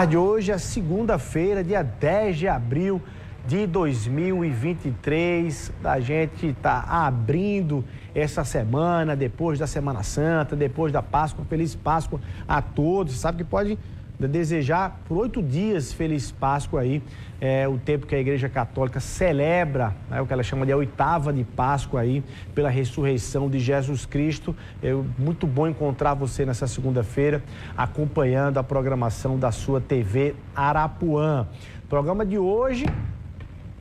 De hoje é segunda-feira, dia 10 de abril de 2023. A gente está abrindo essa semana, depois da Semana Santa, depois da Páscoa. Feliz Páscoa a todos. Você sabe que pode desejar por 8 dias Feliz Páscoa aí. É o tempo que a Igreja Católica celebra, né, o que ela chama de a 8ª de Páscoa aí, pela ressurreição de Jesus Cristo. É muito bom encontrar você nessa segunda-feira, acompanhando a programação da sua TV Arapuã. Programa de hoje,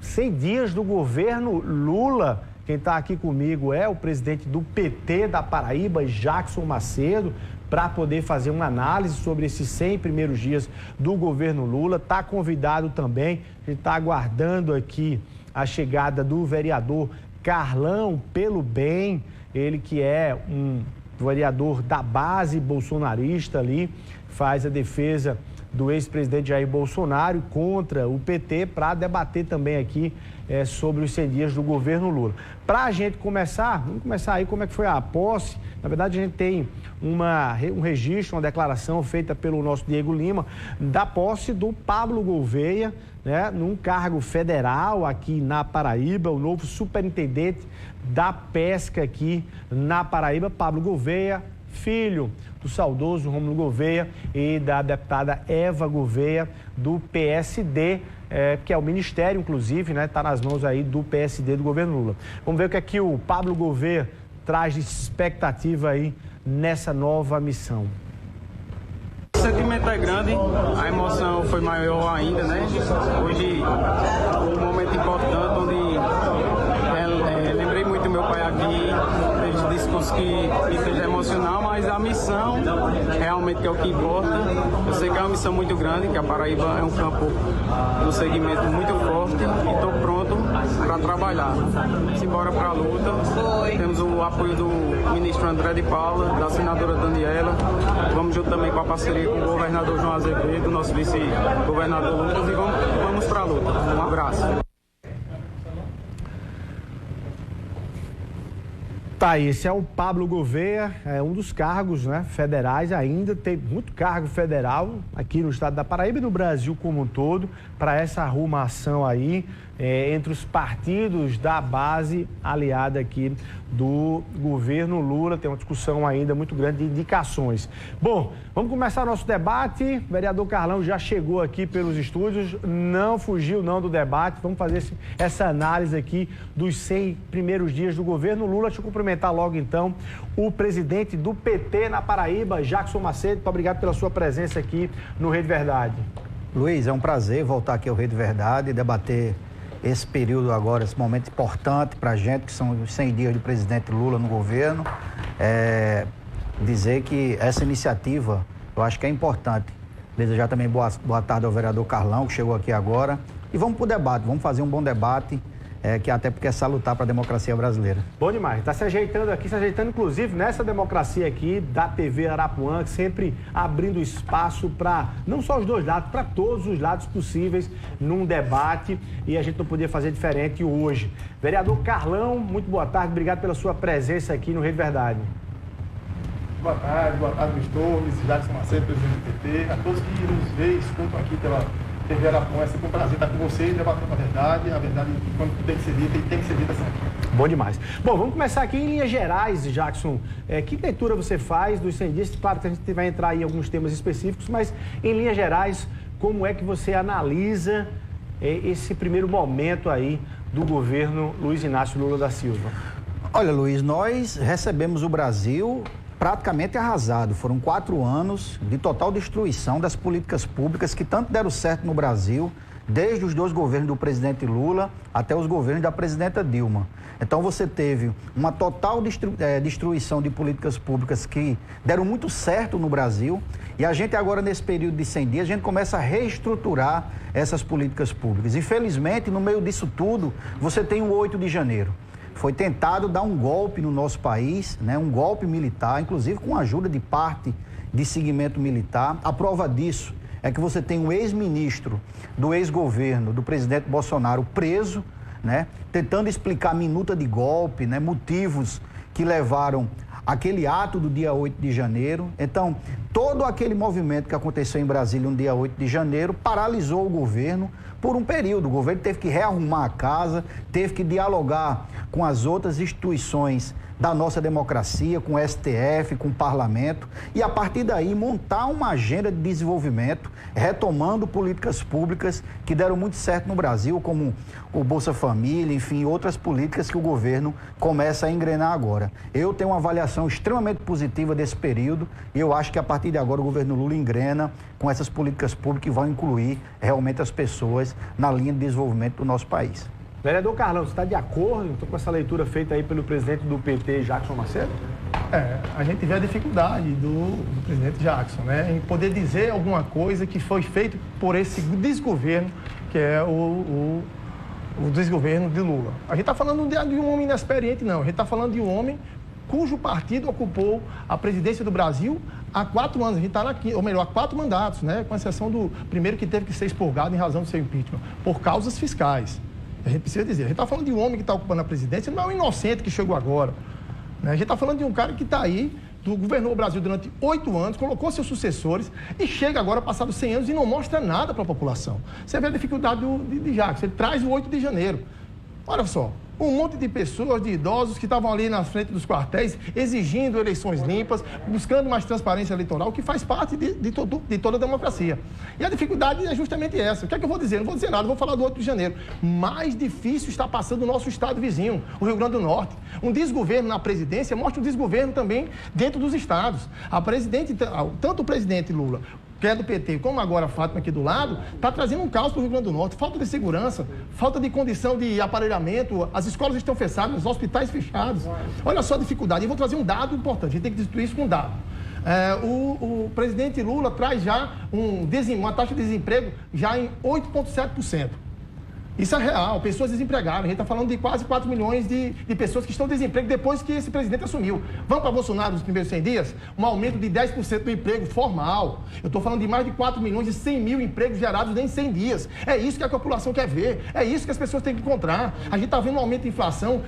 100 dias do governo Lula. Quem está aqui comigo é o presidente do PT da Paraíba, Jackson Macedo, para poder fazer uma análise sobre esses 100 primeiros dias do governo Lula. Está convidado também, a gente está aguardando aqui a chegada do vereador Carlão Pelo Bem, ele que é um vereador da base bolsonarista ali, faz a defesa do ex-presidente Jair Bolsonaro contra o PT, para debater também aqui sobre os 100 dias do governo Lula. Para a gente começar, vamos começar aí como é que foi a posse. Na verdade, a gente tem um registro, uma declaração feita pelo nosso Diego Lima, da posse do Pablo Gouveia, né, num cargo federal aqui na Paraíba, o novo superintendente da pesca aqui na Paraíba, Pablo Gouveia, filho do saudoso Rômulo Gouveia e da deputada Eva Gouveia, do PSD, que é o ministério, inclusive, né, está nas mãos aí do PSD do governo Lula. Vamos ver o que é que o Pablo Gouveia traz de expectativa aí nessa nova missão. O sentimento é grande, a emoção foi maior ainda, né? Hoje, um momento importante onde lembrei muito do meu pai aqui, fez discurso que fez emocional, mas a missão realmente que é o que importa. Eu sei que é uma missão muito grande, que a Paraíba é um campo do segmento muito forte e estou pronto para trabalhar. Vamos embora para a luta. Temos o apoio do ministro André de Paula, da senadora Daniela. Vamos junto também com a parceria com o governador João Azevedo, nosso vice-governador Lucas, e vamos para a luta. Um abraço. Tá, esse é o Pablo Gouveia, é um dos cargos, né, federais, ainda tem muito cargo federal aqui no estado da Paraíba e no Brasil como um todo, para essa arrumação aí entre os partidos da base aliada aqui do governo Lula. Tem uma discussão ainda muito grande de indicações. Bom, vamos começar nosso debate. O vereador Carlão já chegou aqui pelos estúdios, não fugiu não do debate. Vamos fazer essa análise aqui dos 100 primeiros dias do governo Lula. Deixa eu cumprimentar logo então o presidente do PT na Paraíba, Jackson Macedo. Muito obrigado pela sua presença aqui no Rede Verdade. Luiz, é um prazer voltar aqui ao Rede Verdade e debater esse período agora, esse momento importante para a gente, que são os 100 dias do presidente Lula no governo. Dizer que essa iniciativa, eu acho que é importante. Desejar também boa tarde ao vereador Carlão, que chegou aqui agora. E vamos para o debate, vamos fazer um bom debate, que até porque é salutar para a democracia brasileira. Bom demais, está se ajeitando aqui, inclusive nessa democracia aqui da TV Arapuã, sempre abrindo espaço para não só os dois lados, para todos os lados possíveis num debate, e a gente não podia fazer diferente hoje. Vereador Carlão, muito boa tarde, obrigado pela sua presença aqui no Rede Verdade. Boa tarde, Luiz, Jackson Macedo, presidente do PT, a todos que nos veem e escutam aqui pela TV Arapuã. É sempre um prazer estar com vocês, debatendo a verdade quando tem que ser dita e tem que ser dita sempre. Bom demais. Bom, vamos começar aqui em linhas gerais, Jackson. Que leitura você faz dos 100 dias? Claro que a gente vai entrar em alguns temas específicos, mas em linhas gerais, como é que você analisa esse primeiro momento aí do governo Luiz Inácio Lula da Silva? Olha, Luiz, nós recebemos o Brasil praticamente arrasado. Foram 4 anos de total destruição das políticas públicas que tanto deram certo no Brasil, desde os 2 governos do presidente Lula até os governos da presidenta Dilma. Então você teve uma total destruição de políticas públicas que deram muito certo no Brasil, e a gente agora, nesse período de 100 dias, a gente começa a reestruturar essas políticas públicas. Infelizmente, no meio disso tudo, você tem o 8 de janeiro. Foi tentado dar um golpe no nosso país, né, um golpe militar, inclusive com a ajuda de parte de segmento militar. A prova disso é que você tem um ex-ministro do ex-governo do presidente Bolsonaro preso, né, tentando explicar a minuta de golpe, né, motivos que levaram aquele ato do dia 8 de janeiro. Então, todo aquele movimento que aconteceu em Brasília no dia 8 de janeiro paralisou o governo por um período. O governo teve que rearrumar a casa, teve que dialogar com as outras instituições da nossa democracia, com o STF, com o parlamento, e a partir daí montar uma agenda de desenvolvimento, retomando políticas públicas que deram muito certo no Brasil, como o Bolsa Família, enfim, outras políticas que o governo começa a engrenar agora. Eu tenho uma avaliação extremamente positiva desse período e eu acho que a partir de agora o governo Lula engrena com essas políticas públicas que vão incluir realmente as pessoas na linha de desenvolvimento do nosso país. Vereador Carlão, você está de acordo com essa leitura feita aí pelo presidente do PT, Jackson Macedo? A gente vê a dificuldade do presidente Jackson, né, em poder dizer alguma coisa que foi feito por esse desgoverno, que é o desgoverno de Lula. A gente está falando de um homem inexperiente, não. A gente está falando de um homem cujo partido ocupou a presidência do Brasil há 4 anos. A gente está aqui, ou melhor, há 4 mandatos, né, com exceção do primeiro que teve que ser expurgado em razão do seu impeachment, por causas fiscais. A gente precisa dizer, a gente está falando de um homem que está ocupando a presidência, não é um inocente que chegou agora. Né? A gente está falando de um cara que está aí, governou o Brasil durante 8 anos, colocou seus sucessores e chega agora, passados 100 anos, e não mostra nada para a população. Você vê a dificuldade de Jackson, ele traz o 8 de janeiro. Olha só, um monte de pessoas, de idosos que estavam ali na frente dos quartéis, exigindo eleições limpas, buscando mais transparência eleitoral, que faz parte de toda a democracia. E a dificuldade é justamente essa. O que é que eu vou dizer? Não vou dizer nada, vou falar do 8 de janeiro. Mais difícil está passando o nosso estado vizinho, o Rio Grande do Norte. Um desgoverno na presidência mostra um desgoverno também dentro dos estados. Tanto o presidente Lula, que é do PT, como agora a Fátima aqui do lado, está trazendo um caos para o Rio Grande do Norte. Falta de segurança, falta de condição de aparelhamento, as escolas estão fechadas, os hospitais fechados. Olha só a dificuldade. Eu vou trazer um dado importante, a gente tem que destruir isso com um dado. O presidente Lula traz já uma taxa de desemprego já em 8,7%. Isso é real, pessoas desempregadas. A gente está falando de quase 4 milhões de pessoas que estão em desemprego depois que esse presidente assumiu. Vamos para Bolsonaro nos primeiros 100 dias? Um aumento de 10% do emprego formal. Eu estou falando de mais de 4 milhões e 100 mil empregos gerados em 100 dias. É isso que a população quer ver. É isso que as pessoas têm que encontrar. A gente está vendo um aumento de inflação,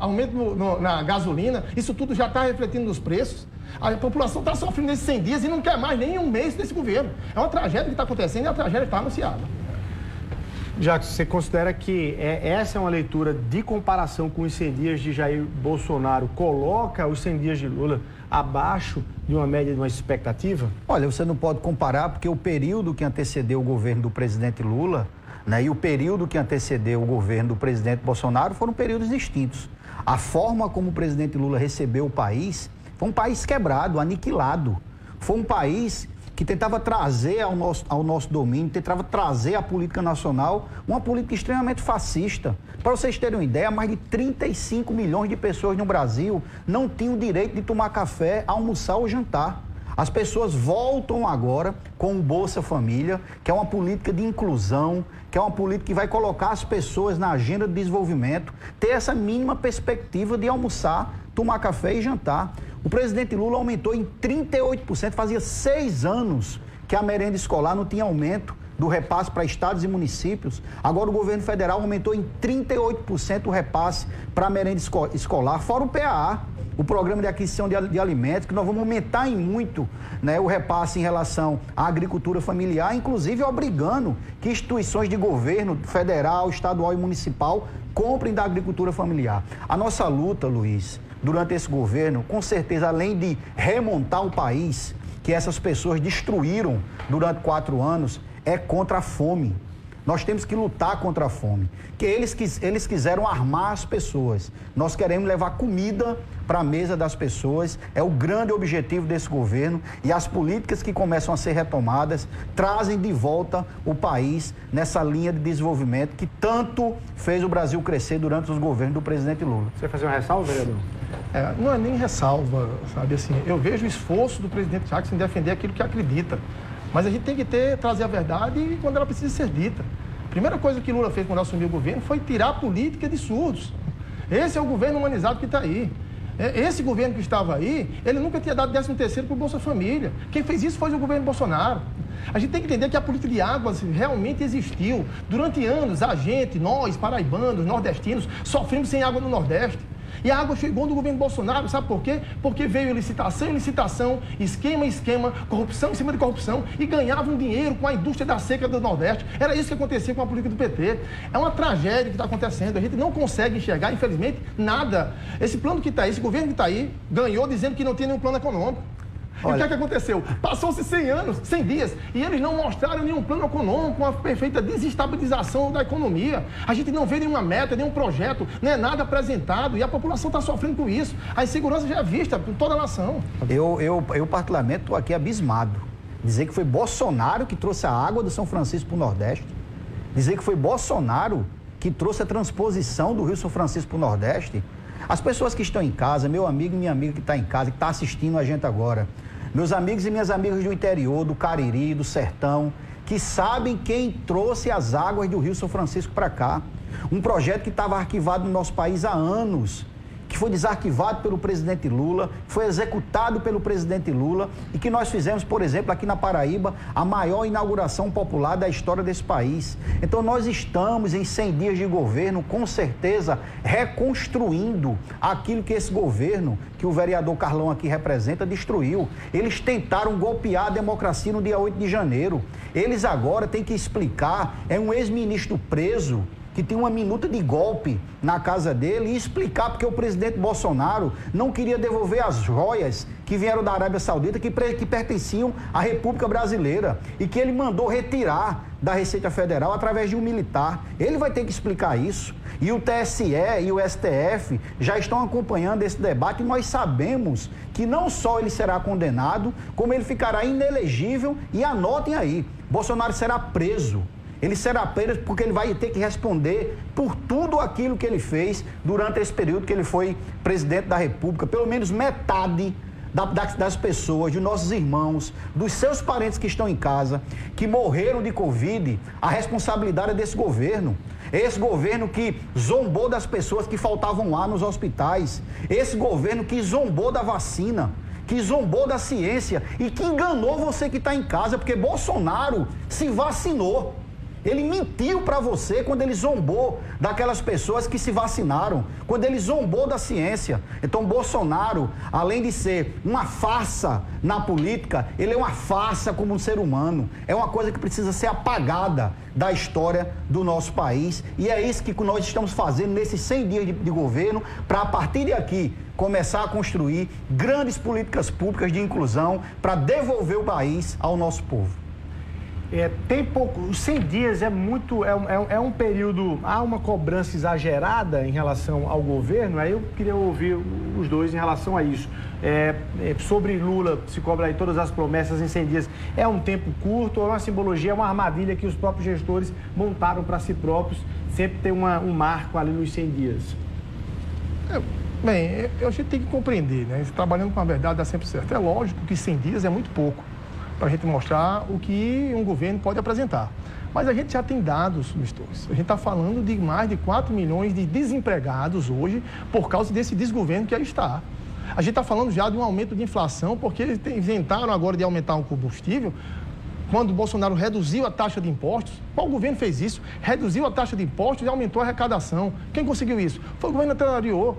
aumento na gasolina. Isso tudo já está refletindo nos preços. A população está sofrendo nesses 100 dias e não quer mais nem um mês desse governo. É uma tragédia que está acontecendo e a tragédia está anunciada. Jackson, você considera que essa é uma leitura de comparação com os 100 dias de Jair Bolsonaro, coloca os 100 dias de Lula abaixo de uma média de uma expectativa? Olha, você não pode comparar porque o período que antecedeu o governo do presidente Lula, né, e o período que antecedeu o governo do presidente Bolsonaro foram períodos distintos. A forma como o presidente Lula recebeu o país foi um país quebrado, aniquilado. Foi um país que tentava trazer ao nosso domínio, tentava trazer à política nacional uma política extremamente fascista. Para vocês terem uma ideia, mais de 35 milhões de pessoas no Brasil não tinham o direito de tomar café, almoçar ou jantar. As pessoas voltam agora com o Bolsa Família, que é uma política de inclusão, que é uma política que vai colocar as pessoas na agenda de desenvolvimento, ter essa mínima perspectiva de almoçar, tomar café e jantar. O presidente Lula aumentou em 38%, fazia 6 anos que a merenda escolar não tinha aumento do repasse para estados e municípios. Agora o governo federal aumentou em 38% o repasse para a merenda escolar, fora o PAA, o Programa de Aquisição de Alimentos, que nós vamos aumentar em muito, né, o repasse em relação à agricultura familiar, inclusive obrigando que instituições de governo federal, estadual e municipal comprem da agricultura familiar. A nossa luta, Luiz, durante esse governo, com certeza, além de remontar o país, que essas pessoas destruíram durante 4 anos, é contra a fome. Nós temos que lutar contra a fome. Que eles quiseram armar as pessoas. Nós queremos levar comida para a mesa das pessoas. É o grande objetivo desse governo. E as políticas que começam a ser retomadas trazem de volta o país nessa linha de desenvolvimento que tanto fez o Brasil crescer durante os governos do presidente Lula. Você vai fazer uma ressalva, vereador? Não é nem ressalva, sabe assim. Eu vejo o esforço do presidente Jackson em defender aquilo que acredita. Mas a gente tem que trazer a verdade quando ela precisa ser dita. A primeira coisa que Lula fez quando assumiu o governo foi tirar a política de surdos. Esse é o governo humanizado que está aí. Esse governo que estava aí, ele nunca tinha dado 13º para o Bolsa Família. Quem fez isso foi o governo Bolsonaro. A gente tem que entender que a política de águas realmente existiu. Durante anos, a gente, nós, paraibanos, nordestinos, sofremos sem água no Nordeste. E a água chegou no governo Bolsonaro, sabe por quê? Porque veio licitação, esquema, corrupção em cima de corrupção e ganhavam dinheiro com a indústria da seca do Nordeste. Era isso que acontecia com a política do PT. É uma tragédia que está acontecendo. A gente não consegue enxergar, infelizmente, nada. Esse plano que está aí, esse governo que está aí, ganhou dizendo que não tinha nenhum plano econômico. Olha. E o que é que aconteceu? Passou-se 100 anos, 100 dias, e eles não mostraram nenhum plano econômico, uma perfeita desestabilização da economia. A gente não vê nenhuma meta, nenhum projeto, não é nada apresentado, e a população está sofrendo com isso. A insegurança já é vista por toda a nação. Eu particularmente, estou aqui abismado. Dizer que foi Bolsonaro que trouxe a água do São Francisco para o Nordeste. Dizer que foi Bolsonaro que trouxe a transposição do Rio São Francisco para o Nordeste. As pessoas que estão em casa, meu amigo e minha amiga que está em casa, que está assistindo a gente agora, meus amigos e minhas amigas do interior, do Cariri, do Sertão, que sabem quem trouxe as águas do Rio São Francisco para cá. Um projeto que estava arquivado no nosso país há anos, que foi desarquivado pelo presidente Lula, foi executado pelo presidente Lula e que nós fizemos, por exemplo, aqui na Paraíba, a maior inauguração popular da história desse país. Então nós estamos em 100 dias de governo, com certeza, reconstruindo aquilo que esse governo, que o vereador Carlão aqui representa, destruiu. Eles tentaram golpear a democracia no dia 8 de janeiro. Eles agora têm que explicar, é um ex-ministro preso, que tem uma minuta de golpe na casa dele e explicar porque o presidente Bolsonaro não queria devolver as joias que vieram da Arábia Saudita, que pertenciam à República Brasileira e que ele mandou retirar da Receita Federal através de um militar. Ele vai ter que explicar isso. E o TSE e o STF já estão acompanhando esse debate e nós sabemos que não só ele será condenado, como ele ficará inelegível e anotem aí, Bolsonaro será preso. Ele será preso porque ele vai ter que responder por tudo aquilo que ele fez durante esse período que ele foi presidente da República. Pelo menos metade das pessoas, de nossos irmãos, dos seus parentes que estão em casa, que morreram de Covid, a responsabilidade é desse governo. Esse governo que zombou das pessoas que faltavam lá nos hospitais. Esse governo que zombou da vacina, que zombou da ciência e que enganou você que está em casa, porque Bolsonaro se vacinou. Ele mentiu para você quando ele zombou daquelas pessoas que se vacinaram, quando ele zombou da ciência. Então, Bolsonaro, além de ser uma farsa na política, ele é uma farsa como um ser humano. É uma coisa que precisa ser apagada da história do nosso país. E é isso que nós estamos fazendo nesses 100 dias de governo, para, a partir de aqui, começar a construir grandes políticas públicas de inclusão para devolver o país ao nosso povo. Tem pouco, os 100 dias é um período, há uma cobrança exagerada em relação ao governo, aí eu queria ouvir os dois em relação a isso. Sobre Lula, se cobra aí todas as promessas em 100 dias, é um tempo curto ou é uma simbologia, é uma armadilha que os próprios gestores montaram para si próprios, sempre tem um marco ali nos 100 dias? Bem, a gente tem que compreender, né? Trabalhando com a verdade dá sempre certo. É lógico que 100 dias é muito pouco para a gente mostrar o que um governo pode apresentar. Mas a gente já tem dados, Luiz. A gente está falando de mais de 4 milhões de desempregados hoje por causa desse desgoverno que aí está. A gente está falando já de um aumento de inflação, porque eles inventaram agora de aumentar o combustível. Quando o Bolsonaro reduziu a taxa de impostos, qual governo fez isso? Reduziu a taxa de impostos e aumentou a arrecadação. Quem conseguiu isso? Foi o governo anterior.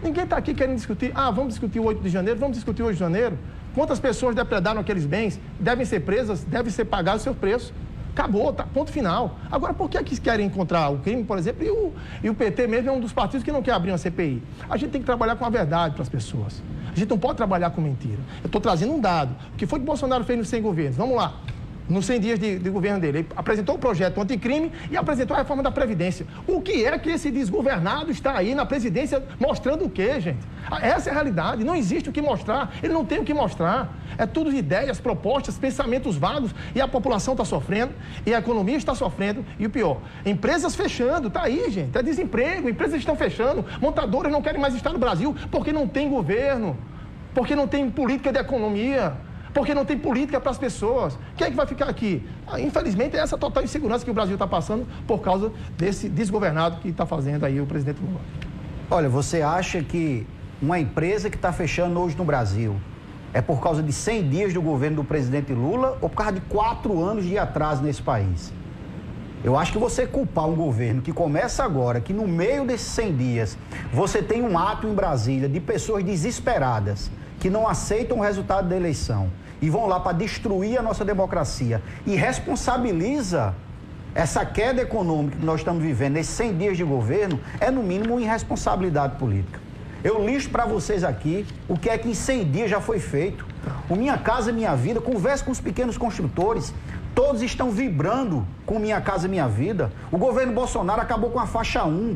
Ninguém está aqui querendo discutir, vamos discutir o 8 de janeiro, vamos discutir o 8 de janeiro. Quantas pessoas depredaram aqueles bens, devem ser presas, devem ser pagados o seu preço. Acabou, tá, ponto final. Agora, por que eles querem encontrar o crime, por exemplo, e o PT mesmo é um dos partidos que não quer abrir uma CPI? A gente tem que trabalhar com a verdade para as pessoas. A gente não pode trabalhar com mentira. Eu estou trazendo um dado. O que foi que o Bolsonaro fez nos 100 governos? Vamos lá. Nos 100 dias de governo dele, ele apresentou o projeto anticrime e apresentou a reforma da Previdência. O que é que esse desgovernado está aí na presidência mostrando o quê, gente? Essa é a realidade, não existe o que mostrar, ele não tem o que mostrar. É tudo ideias, propostas, pensamentos vagos e a população está sofrendo, e a economia está sofrendo, e o pior, empresas fechando, está aí, gente, é desemprego, empresas estão fechando, montadoras não querem mais estar no Brasil porque não tem governo, porque não tem política de economia, porque não tem política para as pessoas. Quem é que vai ficar aqui? Infelizmente, é essa total insegurança que o Brasil está passando por causa desse desgovernado que está fazendo aí o presidente Lula. Olha, você acha que uma empresa que está fechando hoje no Brasil é por causa de 100 dias do governo do presidente Lula ou por causa de 4 anos de atraso nesse país? Eu acho que você culpar um governo que começa agora, que no meio desses 100 dias, você tem um ato em Brasília de pessoas desesperadas, que não aceitam o resultado da eleição e vão lá para destruir a nossa democracia e responsabiliza essa queda econômica que nós estamos vivendo nesses 100 dias de governo, é no mínimo uma irresponsabilidade política. Eu listo para vocês aqui o que é que em 100 dias já foi feito. O Minha Casa Minha Vida, converse com os pequenos construtores, todos estão vibrando com Minha Casa Minha Vida. O governo Bolsonaro acabou com a faixa 1,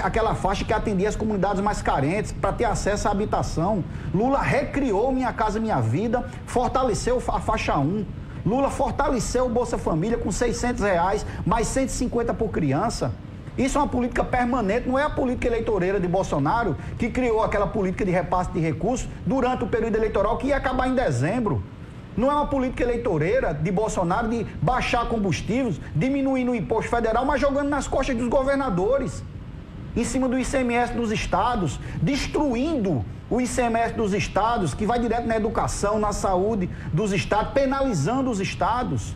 aquela faixa que atendia as comunidades mais carentes para ter acesso à habitação. Lula recriou Minha Casa Minha Vida, fortaleceu a faixa 1. Lula fortaleceu o Bolsa Família com R$600, mais 150 por criança. Isso é uma política permanente, não é a política eleitoreira de Bolsonaro que criou aquela política de repasse de recursos durante o período eleitoral que ia acabar em dezembro. Não é uma política eleitoreira de Bolsonaro de baixar combustíveis, diminuindo o imposto federal, mas jogando nas costas dos governadores, em cima do ICMS dos estados, destruindo o ICMS dos estados, que vai direto na educação, na saúde dos estados, penalizando os estados.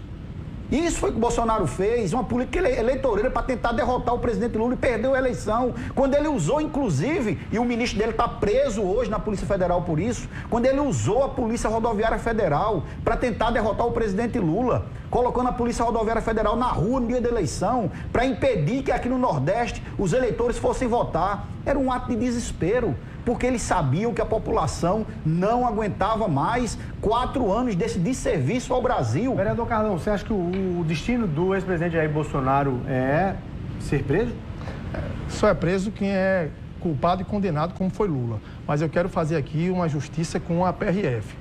Isso foi o que o Bolsonaro fez, uma política eleitoreira para tentar derrotar o presidente Lula e perdeu a eleição. Quando ele usou, inclusive, e o ministro dele está preso hoje na Polícia Federal por isso, quando ele usou a Polícia Rodoviária Federal para tentar derrotar o presidente Lula, colocando a Polícia Rodoviária Federal na rua no dia da eleição, para impedir que aqui no Nordeste os eleitores fossem votar. Era um ato de desespero, porque eles sabiam que a população não aguentava mais 4 anos desse desserviço ao Brasil. Vereador Carlão, você acha que o destino do ex-presidente Jair Bolsonaro é ser preso? Só é preso quem é culpado e condenado, como foi Lula. Mas eu quero fazer aqui uma justiça com a PRF.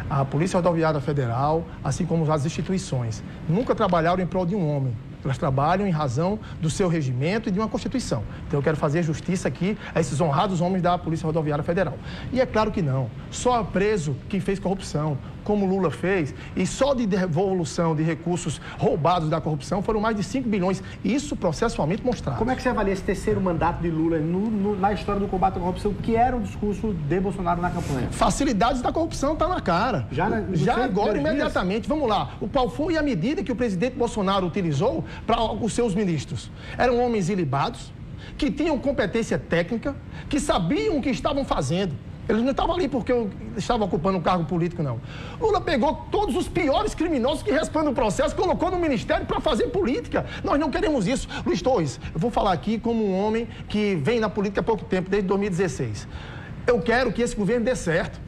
A Polícia Rodoviária Federal, assim como as instituições, nunca trabalharam em prol de um homem. Elas trabalham em razão do seu regimento e de uma Constituição. Então eu quero fazer justiça aqui a esses honrados homens da Polícia Rodoviária Federal. E é claro que não. Só preso quem fez corrupção, como Lula fez, e só de devolução de recursos roubados da corrupção foram mais de 5 bilhões. Isso processualmente mostrado. Como é que você avalia esse terceiro mandato de Lula na história do combate à corrupção, que era o discurso de Bolsonaro na campanha? Facilidades da corrupção está na cara. Já agora, imediatamente. Vamos lá. Qual foi a medida que o presidente Bolsonaro utilizou para os seus ministros? Eram homens ilibados, que tinham competência técnica, que sabiam o que estavam fazendo. Eles não estavam ali porque eu estava ocupando um cargo político, não. Lula pegou todos os piores criminosos que respondem o processo, colocou no ministério para fazer política. Nós não queremos isso. Luiz Torres, eu vou falar aqui como um homem que vem na política há pouco tempo, desde 2016. Eu quero que esse governo dê certo.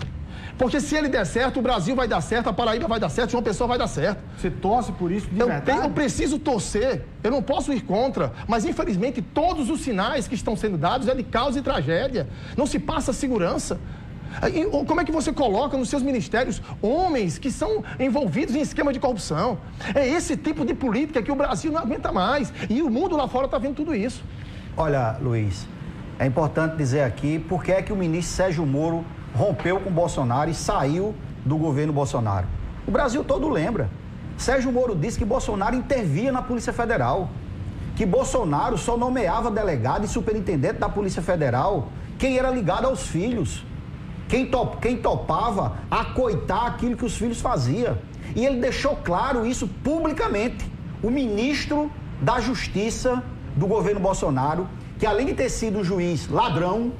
Porque se ele der certo, o Brasil vai dar certo, a Paraíba vai dar certo, João Pessoa vai dar certo. Você torce por isso de verdade? Eu preciso torcer, eu não posso ir contra, mas infelizmente todos os sinais que estão sendo dados é de caos e tragédia. Não se passa segurança. Como é que você coloca nos seus ministérios homens que são envolvidos em esquema de corrupção? É esse tipo de política que o Brasil não aguenta mais. E o mundo lá fora está vendo tudo isso. Olha, Luiz, é importante dizer aqui por que é que o ministro Sérgio Moro rompeu com Bolsonaro e saiu do governo Bolsonaro. O Brasil todo lembra. Sérgio Moro disse que Bolsonaro intervia na Polícia Federal, que Bolsonaro só nomeava delegado e superintendente da Polícia Federal quem era ligado aos filhos, quem topava acoitar aquilo que os filhos faziam. E ele deixou claro isso publicamente. O ministro da Justiça do governo Bolsonaro, que além de ter sido um juiz ladrão,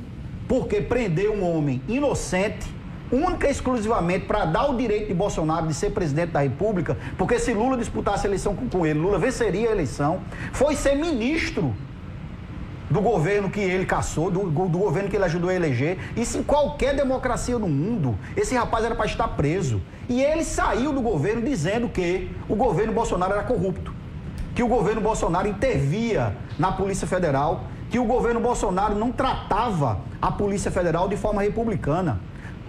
porque prendeu um homem inocente, única e exclusivamente para dar o direito de Bolsonaro de ser presidente da República, porque se Lula disputasse a eleição com ele, Lula venceria a eleição, foi ser ministro do governo que ele caçou, do governo que ele ajudou a eleger. Isso em qualquer democracia do mundo, esse rapaz era para estar preso. E ele saiu do governo dizendo que o governo Bolsonaro era corrupto, que o governo Bolsonaro intervia na Polícia Federal, que o governo Bolsonaro não tratava a Polícia Federal de forma republicana.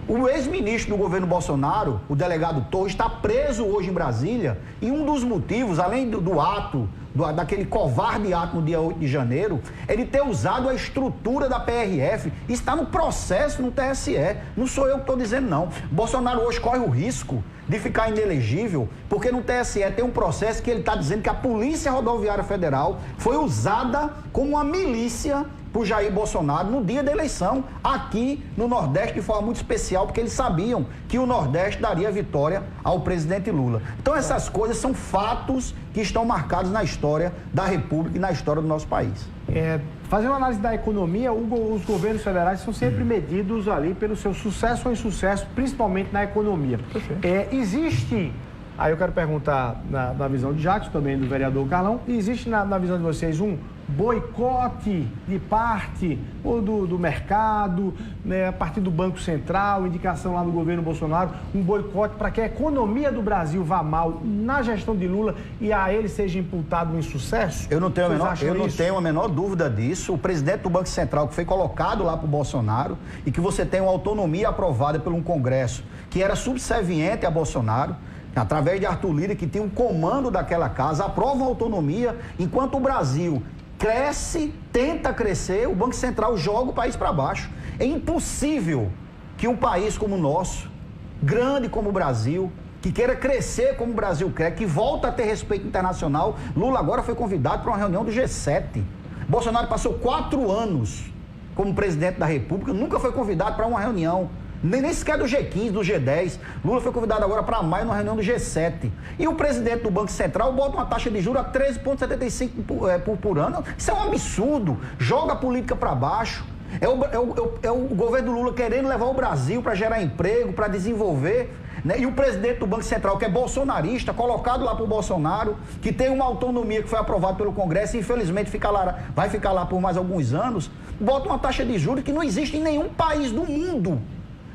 O ex-ministro do governo Bolsonaro, o delegado Torres, está preso hoje em Brasília e um dos motivos, além do ato, daquele covarde ato no dia 8 de janeiro, ele ter usado a estrutura da PRF, está no processo no TSE. Não sou eu que estou dizendo, não. Bolsonaro hoje corre o risco de ficar inelegível, porque no TSE tem um processo que ele está dizendo que a Polícia Rodoviária Federal foi usada como uma milícia para o Jair Bolsonaro no dia da eleição, aqui no Nordeste, de forma muito especial, porque eles sabiam que o Nordeste daria vitória ao presidente Lula. Então essas coisas são fatos que estão marcados na história da República e na história do nosso país. Fazendo uma análise da economia, os governos federais são sempre medidos ali pelo seu sucesso ou insucesso, principalmente na economia. Existe, aí eu quero perguntar na visão de Jackson, também do vereador Carlão, existe na visão de vocês um boicote de parte ou do mercado, né, a partir do Banco Central, indicação lá do governo Bolsonaro, um boicote para que a economia do Brasil vá mal na gestão de Lula e a ele seja imputado um insucesso? Eu não tenho a menor dúvida disso. O presidente do Banco Central, que foi colocado lá para o Bolsonaro, e que você tem uma autonomia aprovada por um Congresso que era subserviente a Bolsonaro, através de Arthur Lira, que tem um comando daquela casa, aprova uma autonomia, enquanto o Brasil cresce, tenta crescer, o Banco Central joga o país para baixo. É impossível que um país como o nosso, grande como o Brasil, que queira crescer como o Brasil quer, que volta a ter respeito internacional. Lula agora foi convidado para uma reunião do G7. Bolsonaro passou 4 anos como presidente da República, nunca foi convidado para uma reunião. Nem sequer do G15, do G10. Lula foi convidado agora para maio numa reunião do G7. E o presidente do Banco Central bota uma taxa de juros a 13,75% por ano. Isso é um absurdo. Joga a política para baixo. É o governo do Lula querendo levar o Brasil para gerar emprego, para desenvolver. Né? E o presidente do Banco Central, que é bolsonarista, colocado lá por Bolsonaro, que tem uma autonomia que foi aprovada pelo Congresso e infelizmente vai ficar lá por mais alguns anos, bota uma taxa de juros que não existe em nenhum país do mundo.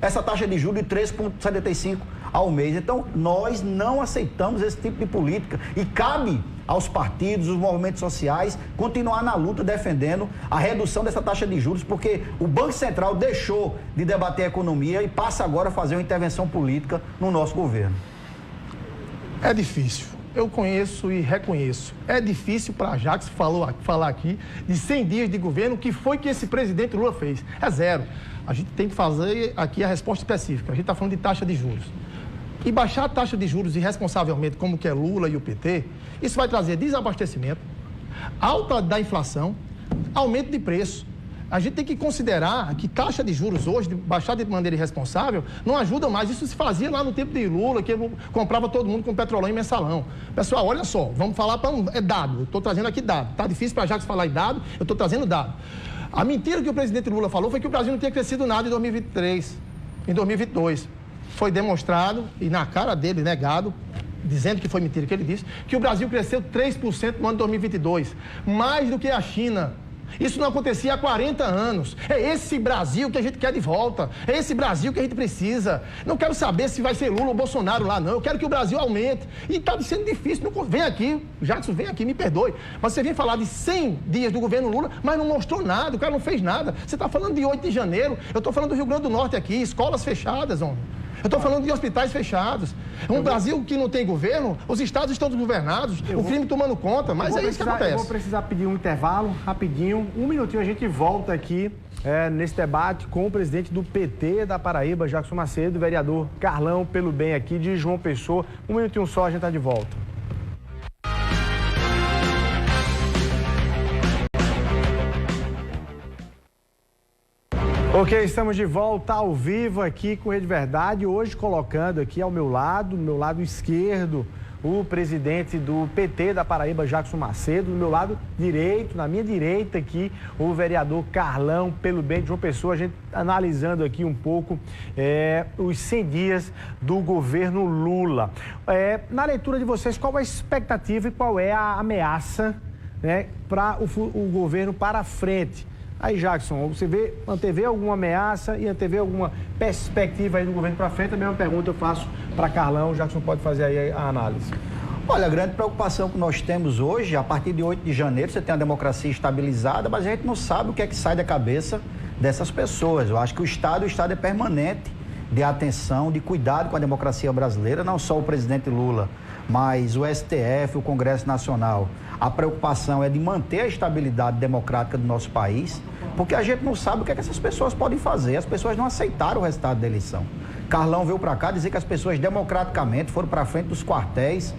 Essa taxa de juros de 3,75% ao mês. Então, nós não aceitamos esse tipo de política. E cabe aos partidos, os movimentos sociais, continuar na luta defendendo a redução dessa taxa de juros, porque o Banco Central deixou de debater a economia e passa agora a fazer uma intervenção política no nosso governo. É difícil. Eu conheço e reconheço. É difícil para a Jackson falar aqui de 100 dias de governo, o que foi que esse presidente Lula fez? É zero. A gente tem que fazer aqui a resposta específica. A gente está falando de taxa de juros. E baixar a taxa de juros irresponsavelmente, como que é Lula e o PT, isso vai trazer desabastecimento, alta da inflação, aumento de preço. A gente tem que considerar que taxa de juros hoje, baixar de maneira irresponsável, não ajuda mais. Isso se fazia lá no tempo de Lula, que comprava todo mundo com petrolão e mensalão. Pessoal, olha só, vamos falar para é dado. Eu estou trazendo aqui dado. Está difícil para a Jackson falar em dado, eu estou trazendo dado. A mentira que o presidente Lula falou foi que o Brasil não tinha crescido nada em 2023, em 2022. Foi demonstrado, e na cara dele negado, dizendo que foi mentira que ele disse, que o Brasil cresceu 3% no ano de 2022, mais do que a China. Isso não acontecia há 40 anos. É esse Brasil que a gente quer de volta. É esse Brasil que a gente precisa. Não quero saber se vai ser Lula ou Bolsonaro lá, não. Eu quero que o Brasil aumente. E está sendo difícil. Vem aqui, Jackson, vem aqui, me perdoe. Mas você vem falar de 100 dias do governo Lula, mas não mostrou nada. O cara não fez nada. Você está falando de 8 de janeiro. Eu estou falando do Rio Grande do Norte aqui, escolas fechadas, homem. Eu estou falando de hospitais fechados. Brasil que não tem governo, os estados estão desgovernados, o crime tomando conta, mas é isso que acontece. Eu vou precisar pedir um intervalo, rapidinho, 1 minutinho, a gente volta aqui nesse debate com o presidente do PT da Paraíba, Jackson Macedo, vereador Carlão pelo Bem aqui de João Pessoa. 1 minutinho só, a gente está de volta. Ok, estamos de volta ao vivo aqui com Rede Verdade, hoje colocando aqui ao meu lado, no meu lado esquerdo, o presidente do PT da Paraíba, Jackson Macedo, do meu lado direito, na minha direita aqui, o vereador Carlão pelo Bem de João Pessoa, a gente analisando aqui um pouco os 100 dias do governo Lula. Na leitura de vocês, qual é a expectativa e qual é a ameaça, né, para o governo para frente? Aí, Jackson, você antevê alguma ameaça e antevê alguma perspectiva aí do governo para frente? A mesma pergunta eu faço para Carlão, o Jackson pode fazer aí a análise. Olha, a grande preocupação que nós temos hoje, a partir de 8 de janeiro, você tem a democracia estabilizada, mas a gente não sabe o que é que sai da cabeça dessas pessoas. Eu acho que o Estado é permanente de atenção, de cuidado com a democracia brasileira, não só o presidente Lula, mas o STF, o Congresso Nacional. A preocupação é de manter a estabilidade democrática do nosso país, porque a gente não sabe o que é que essas pessoas podem fazer. As pessoas não aceitaram o resultado da eleição. Carlão veio para cá dizer que as pessoas democraticamente foram para frente dos quartéis,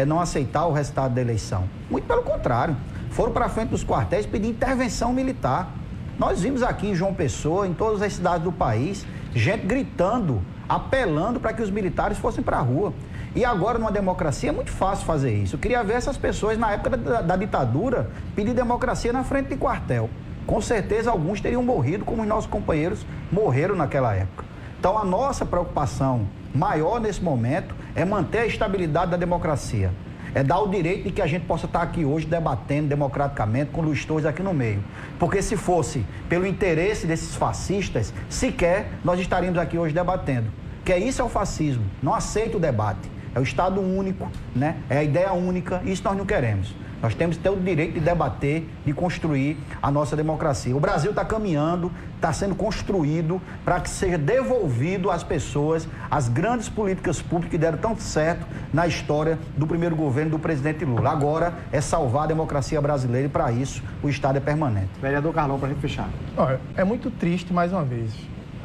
não aceitar o resultado da eleição. Muito pelo contrário, foram para frente dos quartéis pedir intervenção militar. Nós vimos aqui em João Pessoa, em todas as cidades do país, gente gritando, apelando para que os militares fossem para a rua. E agora, numa democracia, é muito fácil fazer isso. Eu queria ver essas pessoas, na época da ditadura, pedir democracia na frente de quartel. Com certeza, alguns teriam morrido, como os nossos companheiros morreram naquela época. Então, a nossa preocupação maior nesse momento é manter a estabilidade da democracia. É dar o direito de que a gente possa estar aqui hoje debatendo democraticamente com Luiz Torres aqui no meio. Porque se fosse pelo interesse desses fascistas, sequer nós estaríamos aqui hoje debatendo. Porque isso é o fascismo. Não aceita o debate. É o Estado único, né? É a ideia única. Isso nós não queremos. Nós temos que ter o direito de debater, de construir a nossa democracia. O Brasil está caminhando, está sendo construído para que seja devolvido às pessoas as grandes políticas públicas que deram tanto certo na história do primeiro governo do presidente Lula. Agora é salvar a democracia brasileira e, para isso, o Estado é permanente. Vereador Carlão, para a gente fechar. Olha, é muito triste, mais uma vez.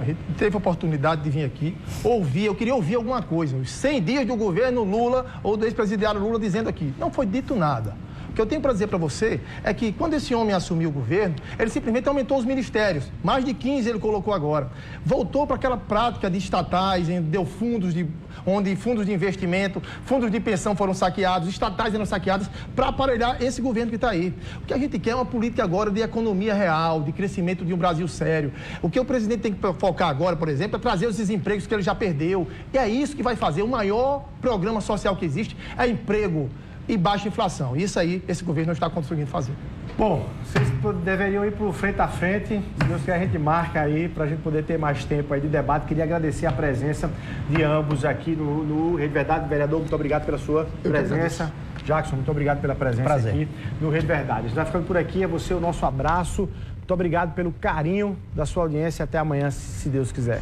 A gente teve a oportunidade de vir aqui, eu queria ouvir alguma coisa. Os 100 dias do governo Lula ou do ex-presidiário Lula dizendo aqui. Não foi dito nada. O que eu tenho para dizer para você é que quando esse homem assumiu o governo, ele simplesmente aumentou os ministérios. Mais de 15 ele colocou agora. Voltou para aquela prática de estatais, deu onde fundos de investimento, fundos de pensão foram saqueados, estatais eram saqueadas para aparelhar esse governo que está aí. O que a gente quer é uma política agora de economia real, de crescimento de um Brasil sério. O que o presidente tem que focar agora, por exemplo, é trazer os empregos que ele já perdeu. E é isso que vai fazer. O maior programa social que existe é emprego e baixa inflação. Isso aí, esse governo não está conseguindo fazer. Bom, vocês deveriam ir para o frente a frente. Se Deus quiser, a gente marca aí para a gente poder ter mais tempo aí de debate. Queria agradecer a presença de ambos aqui no Rede Verdade. Vereador, muito obrigado pela sua presença. Jackson, muito obrigado pela presença aqui no Rede Verdade. A gente vai ficando por aqui. É você o nosso abraço. Muito obrigado pelo carinho da sua audiência. Até amanhã, se Deus quiser.